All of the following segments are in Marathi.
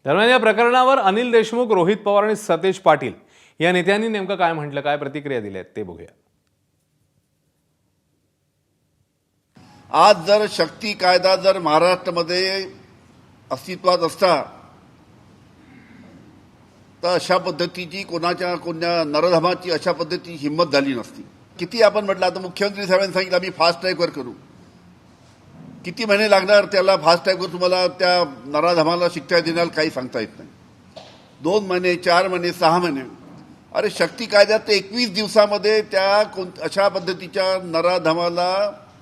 दरम्यान या प्रकरणावर अनिल देशमुख, रोहित पवार आणि सतेज पाटील या नेत्यांनी नेमकं काय म्हटलं, काय प्रतिक्रिया दिल्या ते बघूया. आज जर शक्ती कायदा जर महाराष्ट्रामध्ये अस्तित्वात असता तर अशा पद्धतीची कोणा नरधमाची अशा पद्धतीची हिंमत झाली नसती. किती आपण म्हटलं, आता मुख्यमंत्री साहेबांनी सांगितलं आम्ही फास्ट ट्रॅकवर करू. किती महिने लागणार त्याला फास्ट ट्रॅकवर तुम्हाला त्या नराधमाला शिक्षा देण्याला काही सांगता येत नाही. 2 महिने, 4 महिने, 6 महिने. अरे शक्ती कायद्यात 21 दिवसामध्ये त्या अशा पद्धतीच्या नराधमाला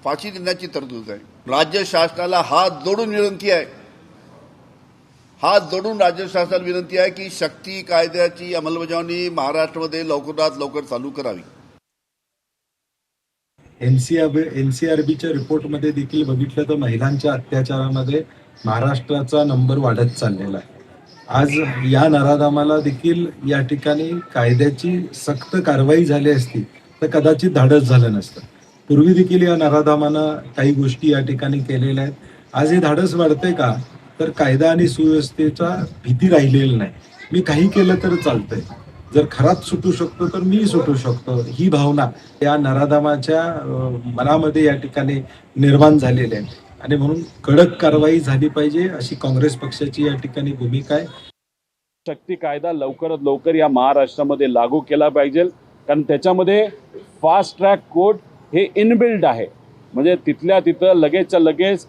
फाशी देण्याची तरतूद आहे. राज्य शासनाला हात जोडून विनंती आहे, राज्य शासनाला विनंती आहे की शक्ती कायद्याची अंमलबजावणी महाराष्ट्रामध्ये लवकरात लवकर चालू करावी. एनसीआरबीच्या रिपोर्टमध्ये देखील बघितलं तर महिलांच्या अत्याचारामध्ये महाराष्ट्राचा नंबर वाढत चाललेला आहे. आज या नराधमाला देखील या ठिकाणी कायद्याची सक्त कारवाई झाली असती तर कदाचित धाडस झालं नसतं. पूर्वी देखील या नराधमानं काही गोष्टी या ठिकाणी केलेल्या आहेत. आज हे धाडस वाढतंय का, तर कायदा आणि सुव्यवस्थेचा भीती राहिलेली नाही. मी काही केलं तर चालतंय, जर खरात सुटू शकतो तर मी सुटू शकतो, ही भावना या नराधमाच्या मनामध्ये या ठिकाणी निर्माण झालेली आहे. आणि म्हणून कडक कारवाई झाली पाहिजे अशी काँग्रेस पक्षाची या ठिकाणी भूमिका आहे. शक्ती कायदा लवकरात लवकर या महाराष्ट्रामध्ये लागू केला पाहिजे, कारण त्याच्यामध्ये फास्ट ट्रॅक कोर्ट हे इनबिल्ड आहे. म्हणजे तिथल्या तिथं लगेचच्या लगेच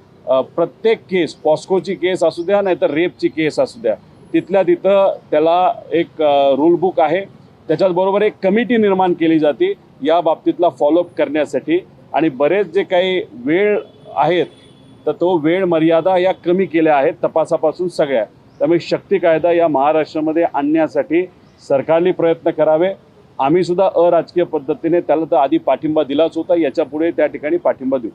प्रत्येक केस, पॉस्कोची केस असू द्या नाहीतर रेपची केस असू द्या, तिथल्या तिथं त्याला एक रूल बुक आहे. त्याच्याचबरोबर एक कमिटी निर्माण केली जाते या बाबतीतला फॉलोअप करण्यासाठी. आणि बरेच जे काही वेळ आहेत तर तो वेळ मर्यादा या कमी केल्या आहेत तपासापासून सगळ्या. त्यामुळे शक्ती कायदा या महाराष्ट्रामध्ये आणण्यासाठी सरकारने प्रयत्न करावे. आम्ही सुद्धा अराजकीय पद्धतीने त्याला तर आधी पाठिंबा दिलाच होता, याच्या पुढे त्या ठिकाणी पाठिंबा देऊ.